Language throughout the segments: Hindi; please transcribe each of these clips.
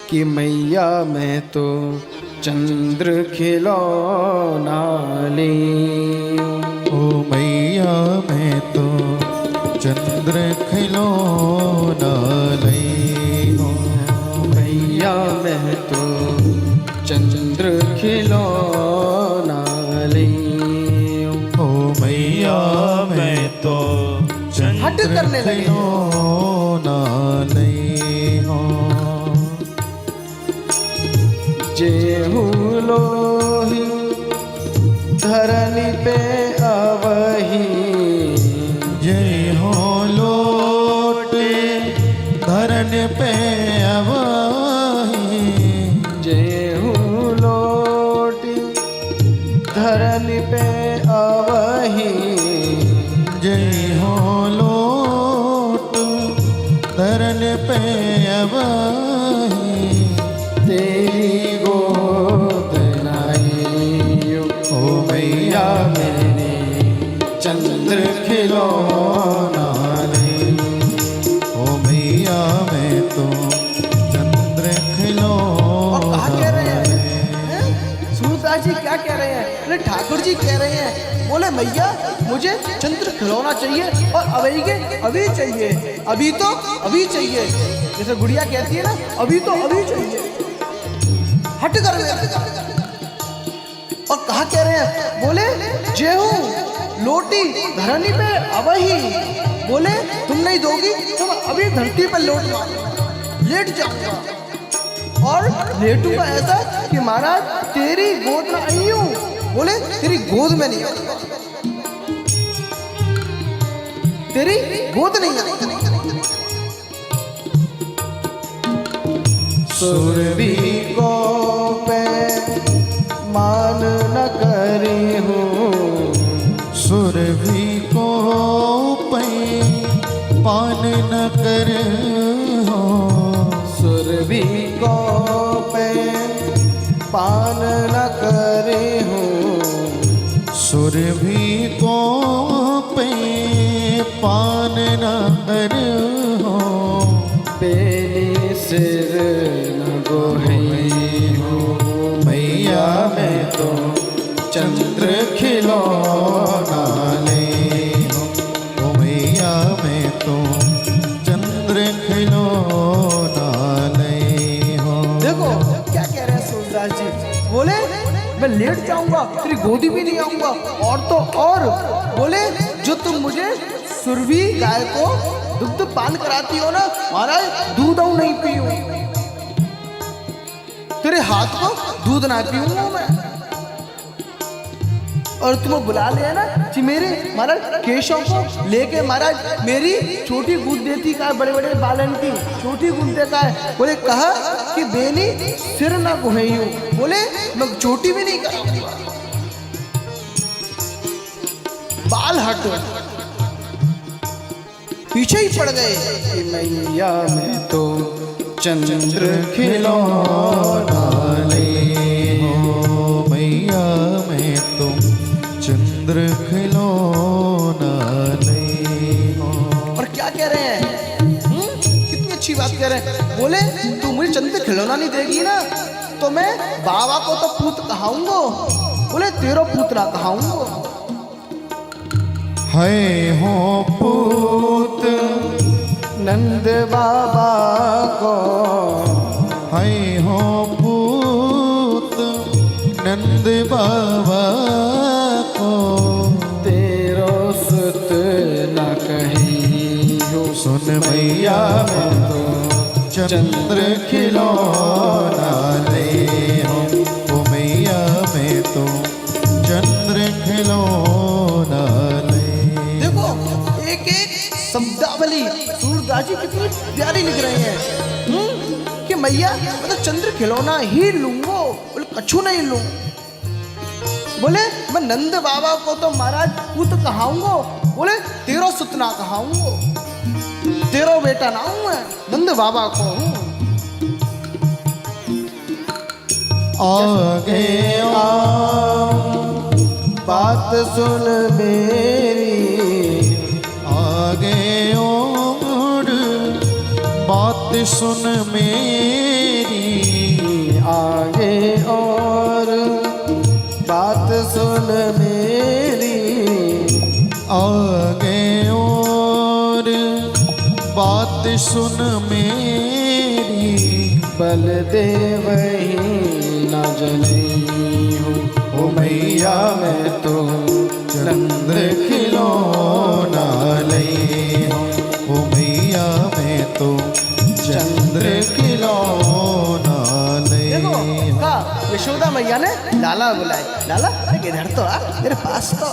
कि मैया मैं तो चंद्र खिलौना ले। ओ मैया मैं तो चंद्र खिलौना ले। ओ मैया मैं तो चंद्र खिलौना ले। ओ मैया मैं तो हट चंद्र करने लगे। खिलौना ले। हो जेहू लोही धरनी पे अवही। जय हो लोटे धरन पे अवही। जेहू लोटी धरनी पे अवही। जय हो लोट धरन पे अवही। तेरी गोद नाई ओ मैया मैंने चंद्र खिलौना ले। ओ मैया मैं तो चंद्र खिलौना। कहा कह रहे हैं? सूरदास जी क्या कह रहे हैं? अरे ठाकुर जी कह रहे हैं, बोले मैया मुझे चंद्र खिलौना चाहिए और अभी के अभी चाहिए, अभी तो अभी चाहिए। जैसे गुड़िया कहती है ना, अभी तो अभी चाहिए, हट कर ले। और कहा कह रहे हैं? बोले जेहू लोटी धरनी पे अवही। बोले तुम नहीं दोगी तो मैं अभी धरती पर लेट जाऊंगा। और लेटूंगा ऐसा कि महाराज तेरी गोद में आई हूं। बोले तेरी गोद में नहीं आऊंगा, तेरी गोद नहीं आऊंगा। सुरभि को पे मान न करी हूँ। सुरभि को पै पान न कर हो। सुरभि को पे पान न करे हूँ। सुरभि को पै पान न कर हो। बेनी सिर न गोहई हूँ। मैया मैं तो चंद्र खिलौना ले। ओ मैया मैं तो चंद्र खिलौना ले। हो देखो क्या कह रहे हैं सूरदास जी? बोले मैं लेट जाऊंगा, तेरी गोदी भी नहीं आऊंगा। और तो और बोले जो तुम मुझे सुरभि गाय को दुग्ध पान कराती हो ना महाराज, दूध और नहीं पीऊं, तेरे हाथ को दूध ना पीऊंगा मैं। और तुम्हें बुला लिया ना कि मेरे महाराज केशव को लेके महाराज मेरी छोटी गूंद देती का, बड़े बड़े बालन की छोटी गूंद देता है। बोले कहा कि बेनी सिर ना गुहई हूं। बोले मैं छोटी भी नहीं कराऊंगा, बाल हटो, पीछे ही पड़ गए। कि मैया मैं तो चंद्र खिलौना ले। हो मैया मैं तो चंद्र खिलौना ले। हो और क्या कह रहे हैं? कितनी अच्छी बात कह रहे हैं। बोले तू मुझे चंद्र खिलौना नहीं देगी ना तो मैं बाबा को तो पूत कहाऊंगा। बोले तेरा पुत्रा कहाऊंगा। है हो पूत नंद बाबा को। है हो पूत नंद बाबा को। तेरो सुत न कही हो। सुन मैया मैं तो चंद्र खिलौना ले। हो ओ मैया मैं तो चंद्र खिलौना ले। देखो एक एक शब्दावली सूरदास जी कितनी प्यारी लिख रहे हैं। कि मैया मैं तो चंद्र खिलौना ही लूंगो, बोले कछु नहीं लूं। बोले मैं नंद बाबा को तो महाराज पुत कहाऊंगो। बोले तेरो सुतना कहाऊंगो, तेरो बेटा ना हूं मैं, नंद बाबा को हूं। आगे आओ बात सुन मेरी। आगे और बात सुन मेरी। सुन मेरी, आगे और बात सुन मेरी, बलदेव ही न जनई हूँ। ओ मैया मैं तो चंद्र खिलौना लई हूँ। ओ मैया मैं तो चंद्र खिलौना लई देखो हूँ। का यशोदा मैया ने लाला बुलाए, लाला इधर तो आ, मेरे पास तो आ।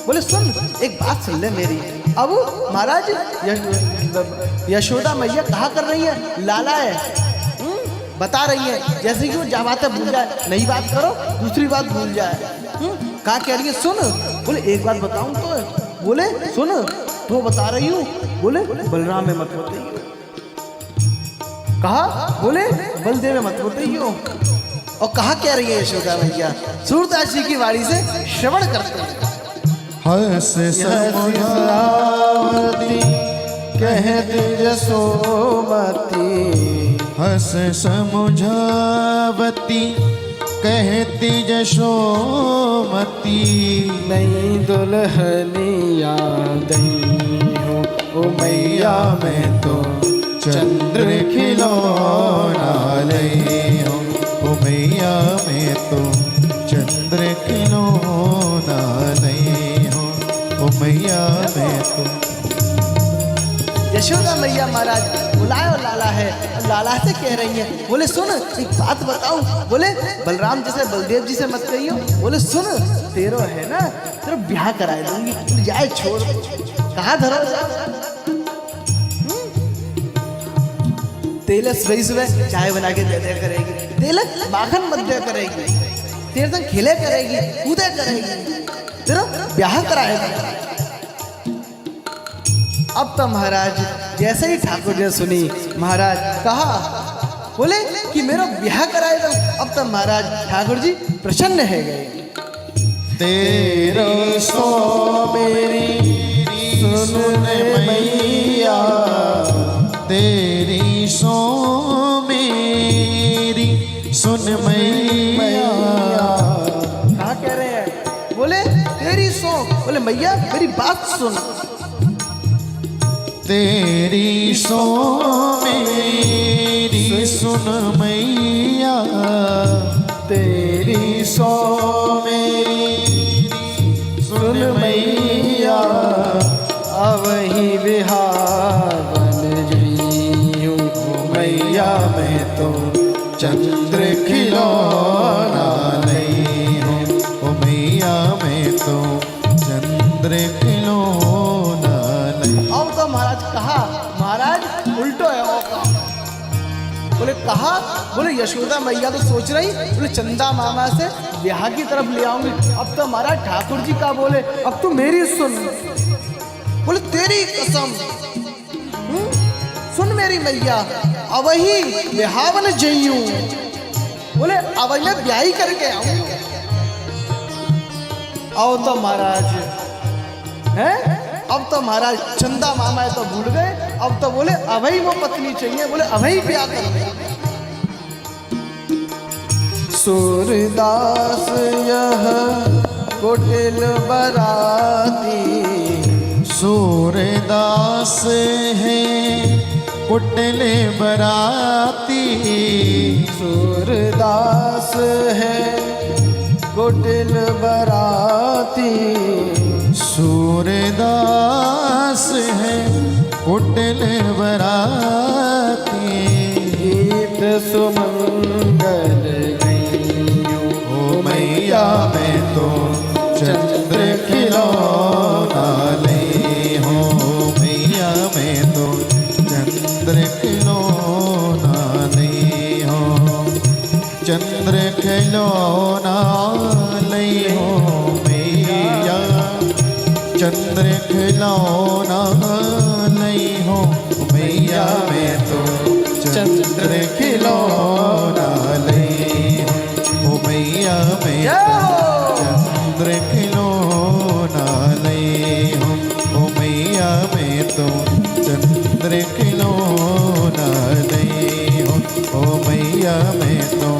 बोले सुन एक बात सुन ले मेरी। अब महाराज यशोदा मैया कहा कर रही है, लाला है बता रही है, जैसे कि वो जा बातें भूल जाए, नई बात करो दूसरी बात भूल जाए। कहा कह रही है सुन। बोले एक बात बताऊं तो, बोले सुन तो बता रही हूँ। बोले बलराम में मत बताइए। कहा बोले बलदेव में मत बताइए। और कहा कह रही है यशोदा मैया, सूरदास जी की वाणी से श्रवण करते हैं। हस समुझावती कहती जसोमती, हस समुझावती कहती जशोमती, नई दुल्हनिया दई हो। ओ मैया मैं तो चंद्र खिलौना लई हूँ। ओ मैया मैं तो चंद्र खिलौना लई हूँ। ओ मैया मैं तो। यशोदा मैया महाराज बुलाए लाला है, लाला से कह रही है। बोले सुन एक बात बताऊं। बोले बलराम जैसे बलदेव जी से मत कहियो। बोले सुन तेरो है ना, तेरा ब्याह कराए दूंगी, जाए छोड़। कहाँ धरो तेल सुबह सुबह चाय बना के दे दिया करेगी, तेल माखन मत दिया करेगी, तेरे संग खेले करेगी, कूदे करेगी, तेरा ब्याह कराएगा। अब तो महाराज जैसे ही ठाकुर जी ने सुनी, महाराज कहा बोले कि मेरा ब्याह कराए दो। अब तो महाराज ठाकुर जी प्रसन्न है गए। तेरी सो मेरी सुन मैया, तेरी सो मेरी सुन मैया। कहा कह रहे हैं? बोले तेरी सो। बोले मैया मेरी बात सुन। तेरी सो मेरी सुन मैया, तेरी सो मेरी सुन मैया, अवही विहावन जई हूँ। मैया मैं तो चंद्र खिलौना लई हूँ। ओ मैया मैं तो चंद्र खिलौना लई। अब तो महाराज कहा, महाराज उल्टो है वो काम। बोले कहा, बोले यशोदा मैया तो सोच रही, बोले चंदा मामा से ब्याह की तरफ ले आऊंगी। अब तो महाराज ठाकुर जी का बोले अब तू मेरी सुन। बोले तेरी कसम सुन मेरी मैया, अवही बिहावन जइयूं। बोले अवही में ब्याही करके आऊं। आओ तो महाराज हैं, अब तो महाराज चंदा मामा है तो भूल गए। अब तो बोले अभय वो पत्नी चाहिए, बोले अभय ब्याह कर। सूरदास यह कुटिल बराती, सूरदास है कुटिल बराती, सूरदास है कुटिल बराती, सूरदास है कुटिल बराती। गीत सुमंगल गइयूं। ओ मैया मैं तो चंद्र खिलौना लई हूँ। मैया मैं तो चंद्र खिलौना लई हूँ। चंद्र खिलौना लई हूँ मैया, चंद्र खिलौना लई हूँ मैया मैं तो चंद्र खिलौना लई हूँ। ओ मैया मैं चंद्र खिलौना लई हूँ। ओ मैया मैं तो चंद्र खिलौना लई हूँ। ओ मैया मैं तो